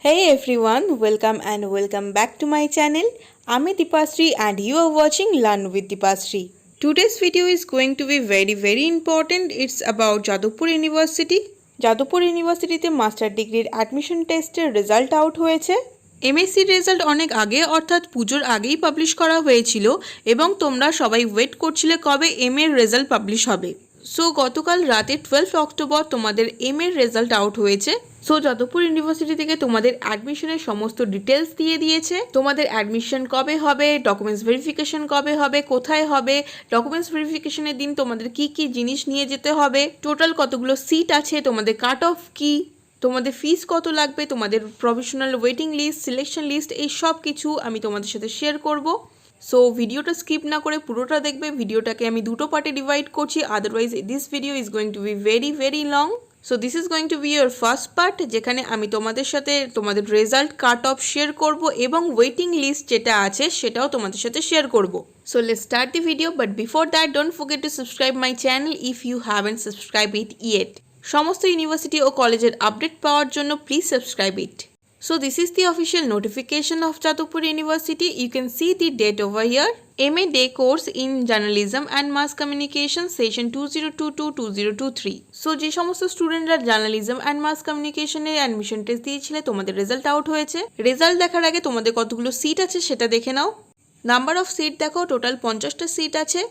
Hey everyone, welcome back to my channel. I'm Dipasree and you are watching Learn with Dipasree. Today's video is going to be very important. It's about Jadavpur University. Jadavpur University তে master ডিগ্রির admission টেস্টের result out হয়েছে। MSc result অনেক আগে অর্থাৎ পুজোর আগেই publish করা হয়েছিল এবং তোমরা সবাই ওয়েট করছিলে কবে এম এর রেজাল্ট পাবলিশ হবে। সো গতকাল রাতে 12 অক্টোবর তোমাদের এম এর রেজাল্ট আউট হয়েছে। সো যাদবপুর ইউনিভার্সিটি থেকে তোমাদের অ্যাডমিশনের সমস্ত ডিটেলস দিয়ে দিয়েছে। তোমাদের অ্যাডমিশন কবে হবে, ডকুমেন্টস ভেরিফিকেশন কবে হবে, কোথায় হবে, ডকুমেন্টস ভেরিফিকেশনের দিন তোমাদের কি কি জিনিস নিয়ে যেতে হবে, টোটাল কতগুলো সিট আছে, তোমাদের কাট অফ কি, তোমাদের ফিস কত লাগবে, তোমাদের provisional waiting list, selection list, এই সব কিছু আমি তোমাদের সাথে শেয়ার করব। সো ভিডিওটা স্কিপ না করে পুরোটা দেখবে। ভিডিওটাকে আমি দুটো পার্টে ডিভাইড করছি, otherwise this video is going to be very long. So this is going to B your first part, যেখানে আমি তোমাদের সাথে তোমাদের রেজাল্ট কাট অফ শেয়ার করব এবং ওয়েটিং লিস্ট যেটা আছে সেটাও তোমাদের সাথে শেয়ার করব। So let's start the video, but before that don't forget to subscribe my channel if you haven't subscribe it yet. সমস্ত ইউনিভার্সিটি ও কলেজের আপডেট পাওয়ার জন্য please subscribe it. So this is the official notification of Jadavpur University. You can see the date over here. MA Day course in Journalism and Mass Communication session 2022-2023. So যে সমস্ত স্টুডেন্টরা journalism and mass কমিউনিকেশনে admission test দিয়েছিলে তোমাদের result out হয়েছে। Result দেখার আগে তোমাদের কতগুলো সিট আছে সেটা দেখে নাও। নাম্বার অফ সিট দেখো, টোটাল 50টা সিট আছে।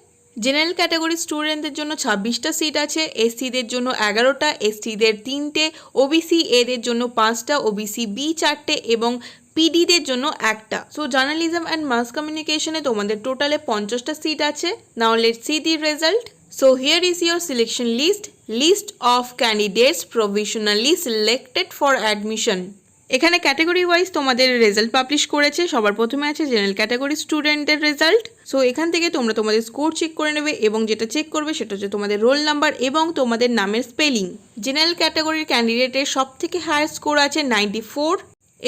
জেনারেল ক্যাটাগরি স্টুডেন্টদের জন্য 26টা সিট আছে, এসসিদের জন্য 11টা, এসটিদের 3টে, ওবিসি এদের জন্য 5টা, ওবিসি বি 4টে এবং পিডিদের জন্য 1টা। সো জার্নালিজম অ্যান্ড মাস কমিউনিকেশনে তোমাদের টোটালে 50টা সিট আছে। Now let's see the result. So here is your selection list of candidates provisionally selected for admission. এখানে ক্যাটাগরি ওয়াইজ তোমাদের রেজাল্ট পাবলিশ করেছে। সবার প্রথমে আছে জেনারেল ক্যাটাগরি স্টুডেন্টের রেজাল্ট। সো এখান থেকে তোমরা তোমাদের স্কোর চেক করে নেবে এবং যেটা চেক করবে সেটা হচ্ছে তোমাদের রোল নাম্বার এবং তোমাদের নামের স্পেলিং। জেনারেল ক্যাটাগরির ক্যান্ডিডেটের সব থেকে হায়ার স্কোর আছে 94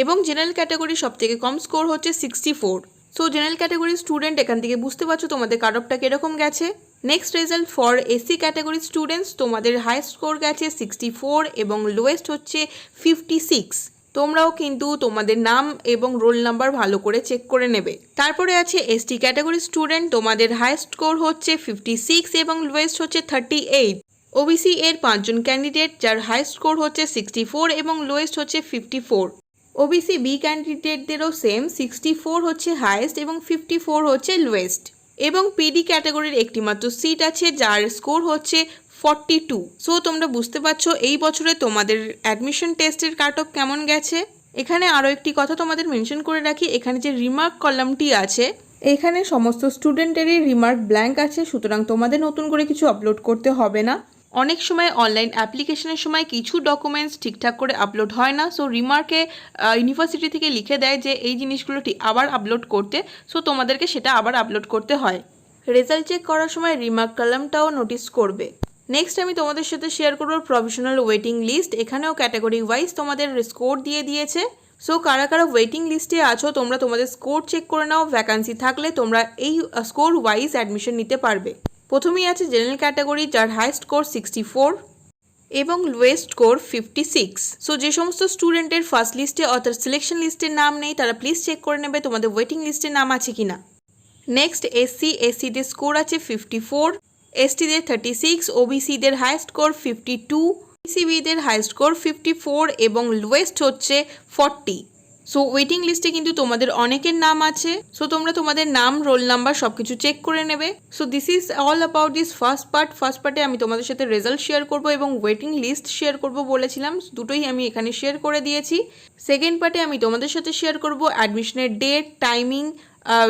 এবং জেনারেল ক্যাটাগরির সব থেকে কম স্কোর হচ্ছে 64। সো জেনারেল ক্যাটাগরির স্টুডেন্ট এখান থেকে বুঝতে পারছো তোমাদের কাট অফটা কিরকম গেছে। Next result for SC category students, তোমাদের হাইয়েস্ট স্কোর গেছে 64 এবং লোয়েস্ট হচ্ছে 56। তোমরাও কিন্তু তোমাদের নাম এবং রোল নাম্বার ভালো করে চেক করে নেবে। তারপরে আছে এসটি ক্যাটাগরি স্টুডেন্ট, তোমাদের হাইয়েস্ট স্কোর হচ্ছে 56 এবং লোয়েস্ট হচ্ছে 38। ওবিসি এর 5জন ক্যান্ডিডেট যার হাইয়েস্ট স্কোর হচ্ছে 64 এবং লোয়েস্ট হচ্ছে 54। ওবিসি বি ক্যান্ডিডেটদেরও সেম, 64 হচ্ছে হাইয়েস্ট এবং 54 হচ্ছে লোয়েস্ট। এবং পিডি ক্যাটাগরির একটি মাত্র সিট আছে যার স্কোর হচ্ছে 42। সো তোমরা বুঝতে পারছো এই বছরে তোমাদের অ্যাডমিশন টেস্টের কাট অফ কেমন গেছে। এখানে আরও একটি কথা তোমাদের মেনশন করে রাখি, এখানে যে রিমার্ক কলামটি আছে এখানে সমস্ত স্টুডেন্টেরই রিমার্ক ব্ল্যাঙ্ক আছে, সুতরাং তোমাদের নতুন করে কিছু আপলোড করতে হবে না। অনেক সময় অনলাইন অ্যাপ্লিকেশনের সময় কিছু ডকুমেন্টস ঠিকঠাক করে আপলোড হয় না। সো রিমার্কে ইউনিভার্সিটি থেকে লিখে দেয় যে এই জিনিসগুলো আবার আপলোড করতে, সো তোমাদেরকে সেটা আবার আপলোড করতে হয়। রেজাল্ট চেক করার সময় রিমার্ক কলামটাও নোটিস করবে। নেক্সট আমি তোমাদের সাথে শেয়ার করবো প্রভিশনাল ওয়েটিং লিস্ট। এখানেও ক্যাটাগরি ওয়াইজ তোমাদের স্কোর দিয়ে দিয়েছে। সো কারা কারা ওয়েটিং লিস্টে আছো তোমরা তোমাদের স্কোর চেক করে নাও, ভ্যাকান্সি থাকলে তোমরা এই স্কোর ওয়াইজ অ্যাডমিশন নিতে পারবে। প্রথমেই আছে জেনারেল ক্যাটাগরি যার হাইয়েস্ট স্কোর 64 এবং লোয়েস্ট স্কোর 56। সো যে সমস্ত স্টুডেন্টের ফার্স্ট লিস্টে অর্থাৎ সিলেকশন লিস্টের নাম নেই তারা প্লিজ চেক করে নেবে তোমাদের ওয়েটিং লিস্টের নাম আছে কিনা। নেক্সট এসসিদের স্কোর আছে 54, এসটিদের 36, ওবিসিদের হাইয়েস্ট স্কোর 52, পিসিবিদের হাইয়েস্ট স্কোর 54 এবং লোয়েস্ট হচ্ছে 40। সো ওয়েটিং লিস্টে কিন্তু তোমাদের অনেকের নাম আছে। সো তোমরা তোমাদের নাম, রোল নাম্বার সব কিছু চেক করে নেবে। So this is all about this first পার্টে আমি তোমাদের সাথে রেজাল্ট শেয়ার করব এবং ওয়েটিং লিস্ট শেয়ার করব বলেছিলাম, দুটোই আমি এখানে শেয়ার করে দিয়েছি। সেকেন্ড পার্টে আমি তোমাদের সাথে শেয়ার করব অ্যাডমিশনের ডেট, টাইমিং,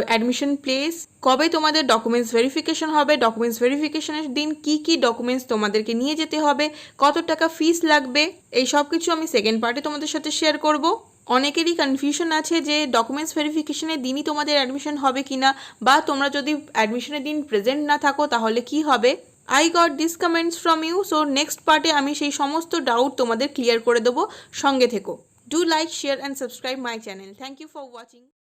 অ্যাডমিশন প্লেস, কবে তোমাদের ডকুমেন্টস ভেরিফিকেশন হবে, ডকুমেন্টস ভেরিফিকেশনের দিন কি কি ডকুমেন্টস তোমাদেরকে নিয়ে যেতে হবে, কত টাকা ফিস লাগবে, এই সব কিছু আমি সেকেন্ড পার্টে তোমাদের সাথে শেয়ার করব। অনেকেরই কনফিউশন আছে যে ডকুমেন্টস ভেরিফিকেশনের দিনই তোমাদের অ্যাডমিশন হবে কিনা, বা তোমরা যদি অ্যাডমিশনের দিন প্রেজেন্ট না থাকো তাহলে কি হবে। I got this comments from you. So next পার্টে আমি সেই সমস্ত ডাউট তোমাদের ক্লিয়ার করে দেবো, সঙ্গে থেকো। Do like, share and subscribe my channel. Thank you for watching.